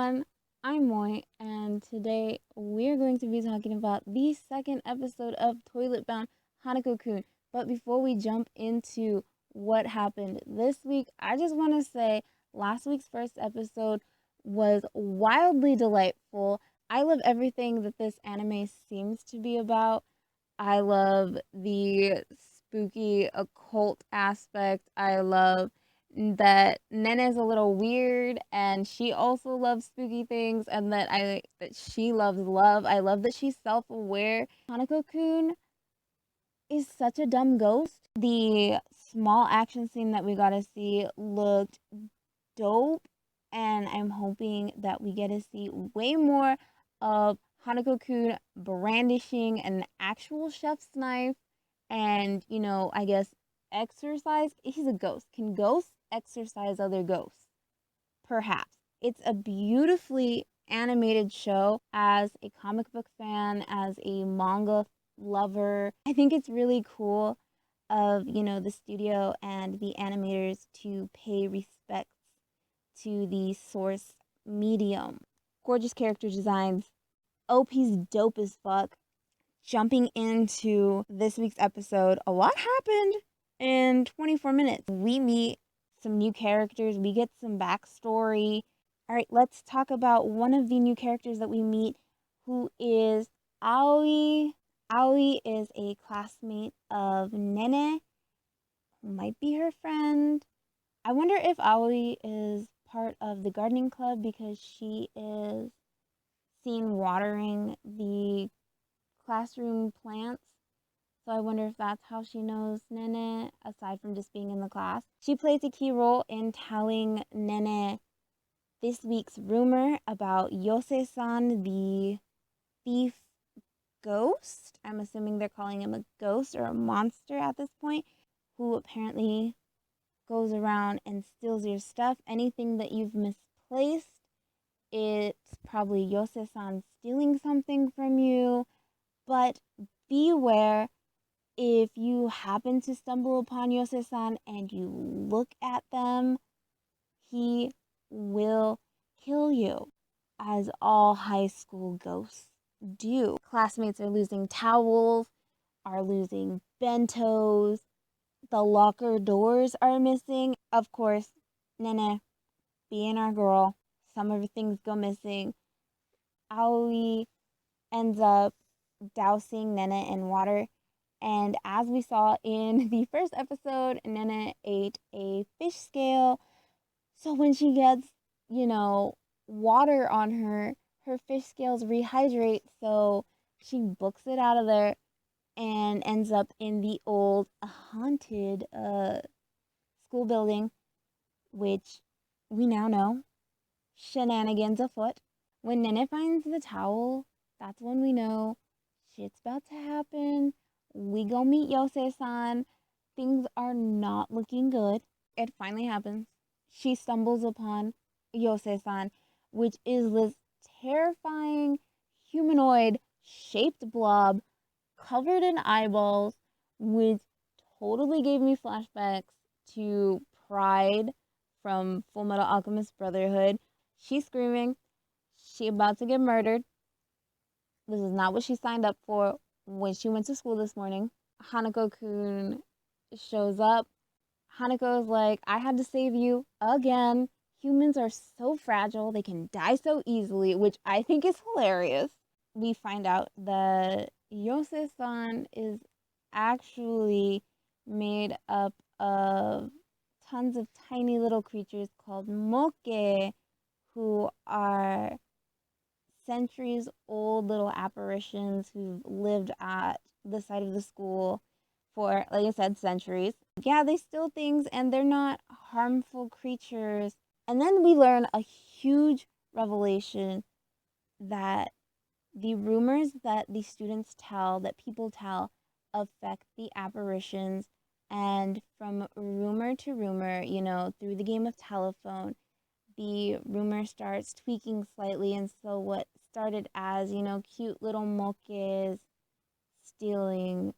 everyone, I'm Moy, and today we're going to be talking about the second episode of Toilet-bound Hanako-kun. But before we jump into what happened this week, I just want to say last week's first episode was wildly delightful. I love everything that this anime seems to be about. I love the spooky occult aspect. I love that Nene's a little weird and she also loves spooky things and that she loves love. I love that she's self-aware. Hanako-kun is such a dumb ghost. The small action scene that we got to see looked dope, and I'm hoping that we get to see way more of Hanako-kun brandishing an actual chef's knife and, I guess exercise. He's a ghost. Can ghosts exercise other ghosts? Perhaps. It's a beautifully animated show. As a comic book fan, as a manga lover, I think it's really cool of, the studio and the animators to pay respects to the source medium. Gorgeous character designs. OP's dope as fuck. Jumping into this week's episode, a lot happened in 24 minutes. We meet some new characters, we get some backstory. All right, let's talk about one of the new characters that we meet, who is Aoi. Aoi is a classmate of Nene, who might be her friend. I wonder if Aoi is part of the gardening club because she is seen watering the classroom plants. So I wonder if that's how she knows Nene, aside from just being in the class. She plays a key role in telling Nene this week's rumor about Yose-san, the thief ghost. I'm assuming they're calling him a ghost or a monster at this point, who apparently goes around and steals your stuff. Anything that you've misplaced, it's probably Yose-san stealing something from you. But beware, if you happen to stumble upon Yose-san and you look at them, he will kill you, as all high school ghosts do. Classmates are losing towels, are losing bentos, the locker doors are missing. Of course, Nene, being our girl, some of her things go missing. Aoi ends up dousing Nene in water. And as we saw in the first episode, Nene ate a fish scale. So when she gets, water on her fish scales rehydrate. So she books it out of there and ends up in the old haunted school building, which we now know shenanigans afoot. When Nene finds the towel, that's when we know shit's about to happen. We go meet Yose-san. Things are not looking good. It finally happens. She stumbles upon Yose-san, which is this terrifying humanoid shaped blob covered in eyeballs, which totally gave me flashbacks to Pride from Full Metal Alchemist Brotherhood. She's screaming. She about to get murdered. This is not what she signed up for when she went to school this morning. Hanako-kun shows up. Hanako is like, I had to save you again. Humans are so fragile. They can die so easily, which I think is hilarious. We find out that Yose-san is actually made up of tons of tiny little creatures called moke, who are centuries old little apparitions who've lived at the site of the school for, like I said, centuries. Yeah, they steal things and they're not harmful creatures. And then we learn a huge revelation that the rumors that the students tell, that people tell, affect the apparitions. And from rumor to rumor, through the game of telephone, the rumor starts tweaking slightly. And so what started as, cute little mokes stealing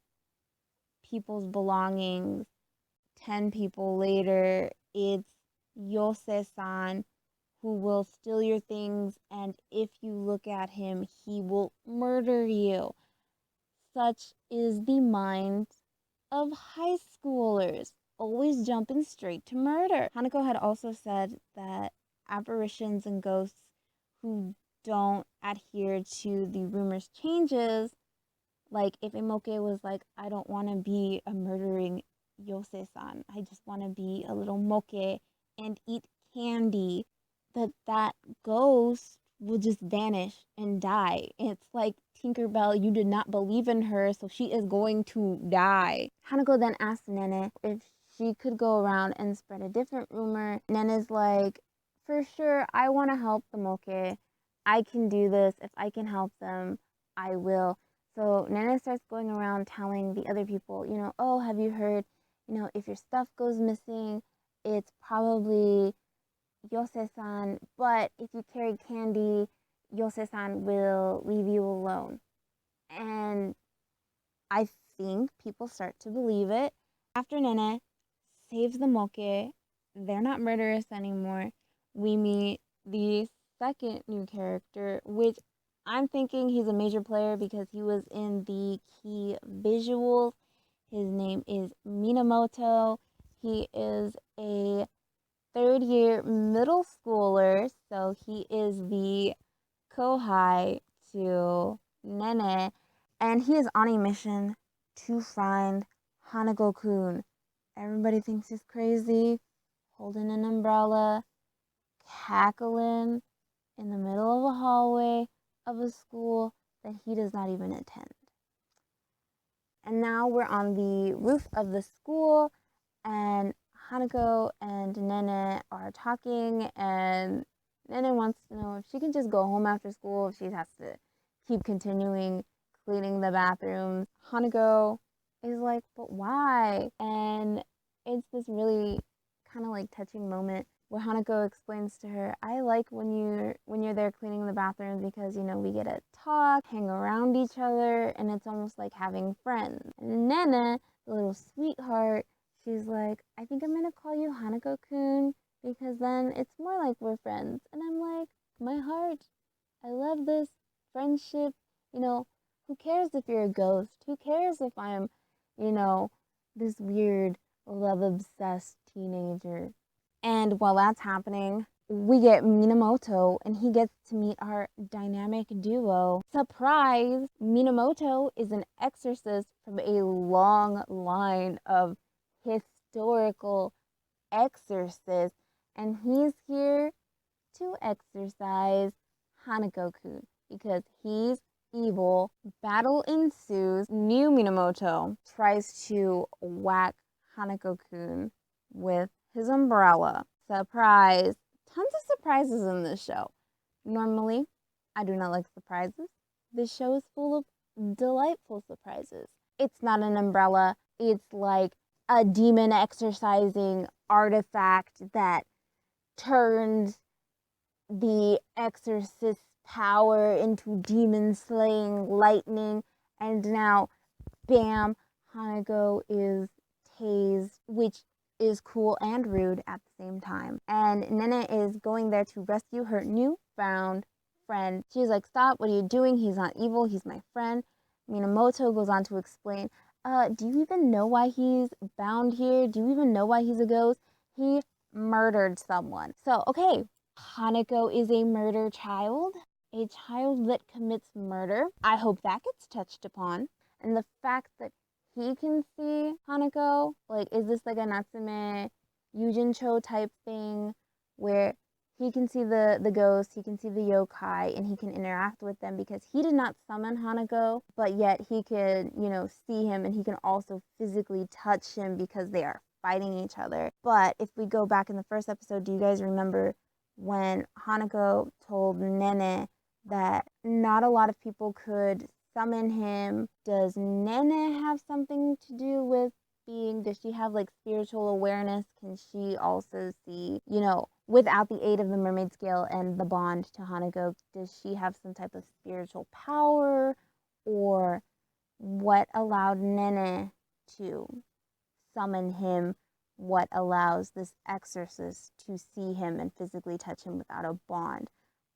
people's belongings, 10 people later, it's Yose-san who will steal your things, and if you look at him, he will murder you. Such is the mind of high schoolers, always jumping straight to murder. Hanako had also said that apparitions and ghosts who don't adhere to the rumor's changes, like if Imoke was like, I don't want to be a murdering Yosei-san, I just want to be a little moke and eat candy, that ghost will just vanish and die. It's like Tinkerbell, you did not believe in her, so she is going to die. Hanako then asked Nene if she could go around and spread a different rumor. Nene's like, for sure, I want to help the moke. I can do this. If I can help them, I will. So Nene starts going around telling the other people, oh, have you heard, if your stuff goes missing, it's probably Yosei-san, but if you carry candy, Yosei-san will leave you alone. And I think people start to believe it. After Nene saves the moke, they're not murderous anymore. We meet the second new character, which I'm thinking he's a major player because he was in the key visuals. His name is Minamoto. He is a third-year middle schooler, so he is the kohai to Nene, and he is on a mission to find Hanako-kun. Everybody thinks he's crazy, holding an umbrella, cackling in the middle of a hallway of a school that he does not even attend. And now we're on the roof of the school, and Hanako and Nene are talking, and Nene wants to know if she can just go home after school, if she has to keep continuing cleaning the bathrooms. Hanako is like, but why? And it's this really kind of like touching moment where Hanako explains to her, I like when you're there cleaning the bathrooms because, we get to talk, hang around each other, and it's almost like having friends. And Nene, the little sweetheart, she's like, I think I'm going to call you Hanako-kun because then it's more like we're friends. And I'm like, my heart, I love this friendship. Who cares if you're a ghost? Who cares if I'm, this weird love-obsessed teenager? And while that's happening, we get Minamoto, and he gets to meet our dynamic duo. Surprise! Minamoto is an exorcist from a long line of historical exorcists, and he's here to exorcise Hanako-kun because he's evil. Battle ensues. New Minamoto tries to whack Hanako-kun with his umbrella. Surprise! Tons of surprises in this show. Normally, I do not like surprises. This show is full of delightful surprises. It's not an umbrella. It's like a demon exorcising artifact that turns the exorcist's power into demon slaying lightning, and now bam, Hanako is tased, which is cool and rude at the same time. And Nene is going there to rescue her newfound friend. She's like, stop, what are you doing? He's not evil, he's my friend. Minamoto goes on to explain, do you even know why he's bound here? Do you even know why he's a ghost? He murdered someone. So, okay, Hanako is a murder child, a child that commits murder. I hope that gets touched upon. And the fact that he can see Hanako, like, is this like a Natsume Yujincho type thing where he can see the ghost, he can see the yokai, and he can interact with them because he did not summon Hanako, but yet he can, see him, and he can also physically touch him because they are fighting each other. But if we go back in the first episode, do you guys remember when Hanako told Nene that not a lot of people could summon him? Does Nene have something to do with does she have like spiritual awareness? Can she also see, without the aid of the mermaid scale and the bond to Hanako, does she have some type of spiritual power? Or what allowed Nene to summon him what allows this exorcist to see him and physically touch him without a bond.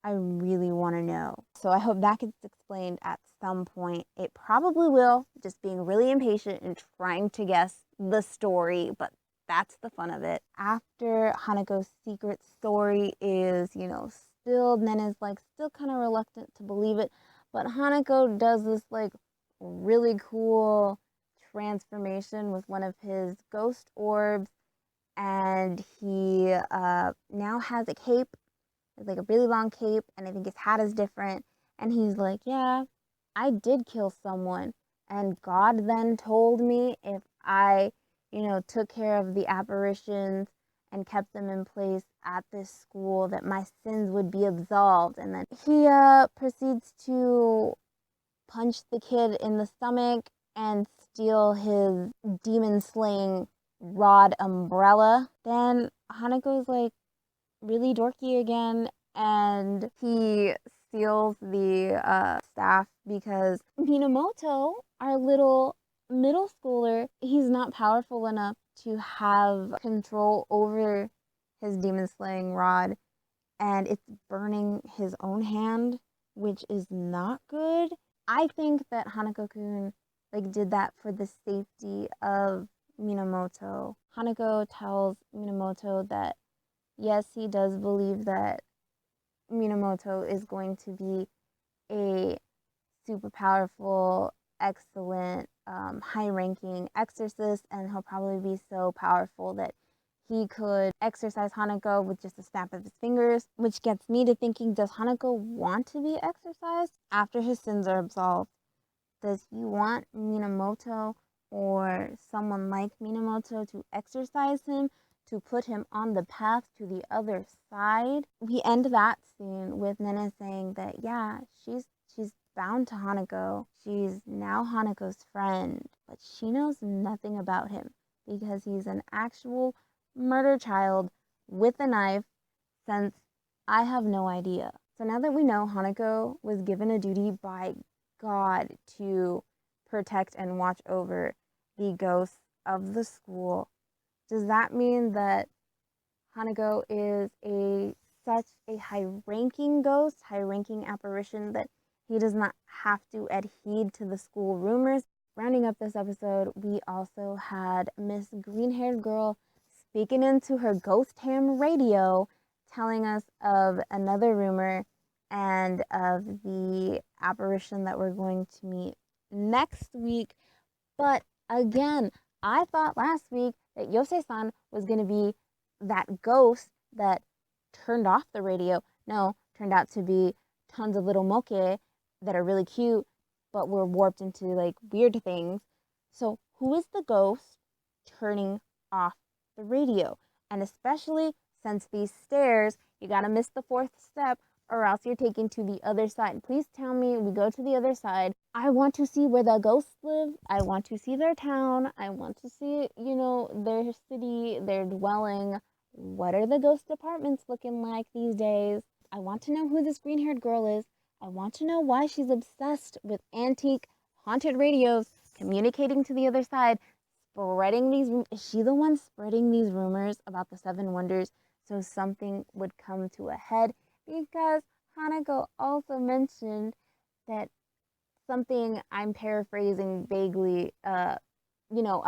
I really want to know. So I hope that gets explained at some point. It probably will, just being really impatient and trying to guess the story, but that's the fun of it. After Hanako's secret story is, spilled, Nene's like still kind of reluctant to believe it, but Hanako does this like really cool transformation with one of his ghost orbs, and he now has a cape. It's like a really long cape, and I think his hat is different. And he's like, yeah, I did kill someone, and God then told me if I, took care of the apparitions and kept them in place at this school, that my sins would be absolved. And then he proceeds to punch the kid in the stomach and steal his demon slaying rod umbrella. Then Hanako's like really dorky again, and he steals the staff because Minamoto, our little middle schooler, he's not powerful enough to have control over his demon slaying rod, and it's burning his own hand, which is not good. I think that Hanako-kun did that for the safety of Minamoto. Hanako tells Minamoto that yes, he does believe that Minamoto is going to be a super powerful, excellent, high-ranking exorcist, and he'll probably be so powerful that he could exorcise Hanako with just a snap of his fingers, which gets me to thinking, does Hanako want to be exorcised after his sins are absolved? Does he want Minamoto or someone like Minamoto to exorcise him, to put him on the path to the other side? We end that scene with Nene saying that, yeah, she's bound to Hanako. She's now Hanako's friend, but she knows nothing about him because he's an actual murder child with a knife, since I have no idea. So now that we know Hanako was given a duty by God to protect and watch over the ghosts of the school, does that mean that Hanako is such a high-ranking ghost, high-ranking apparition, that he does not have to adhere to the school rumors? Rounding up this episode, we also had Miss Green-Haired Girl speaking into her ghost ham radio, telling us of another rumor and of the apparition that we're going to meet next week. But again, I thought last week that Yosei-san was going to be that ghost that turned off the radio. No, turned out to be tons of little moke that are really cute, but were warped into weird things. So who is the ghost turning off the radio? And especially since these stairs, you gotta miss the fourth step or else you're taken to the other side. Please tell me we go to the other side. I want to see where the ghosts live. I want to see their town. I want to see, their city, their dwelling. What are the ghost apartments looking like these days? I want to know who this green-haired girl is. I want to know why she's obsessed with antique haunted radios, communicating to the other side, spreading these. Is she the one spreading these rumors about the Seven Wonders so something would come to a head? Because Hanako also mentioned that something, I'm paraphrasing vaguely, a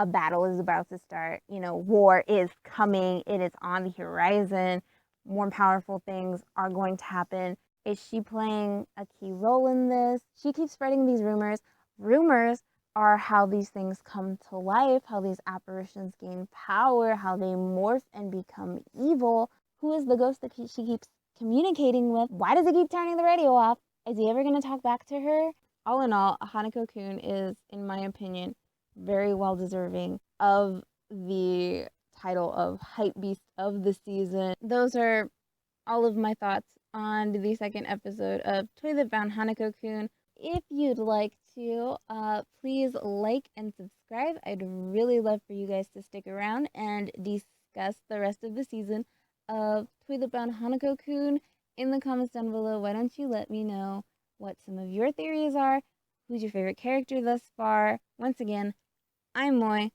battle is about to start. War is coming. It is on the horizon. More powerful things are going to happen. Is she playing a key role in this? She keeps spreading these rumors. Rumors are how these things come to life, how these apparitions gain power, how they morph and become evil. Who is the ghost that she keeps communicating with? Why does he keep turning the radio off? Is he ever going to talk back to her? All in all, Hanako-kun is, in my opinion, very well deserving of the title of Hype Beast of the Season. Those are all of my thoughts on the second episode of Toilet-bound Hanako-kun. If you'd like to, please like and subscribe. I'd really love for you guys to stick around and discuss the rest of the season of Toilet-bound Hanako-kun in the comments down below. Why don't you let me know what some of your theories are? Who's your favorite character thus far? Once again, I'm Moy.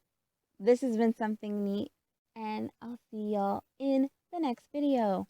This has been Something Neat. and I'll see y'all in the next video.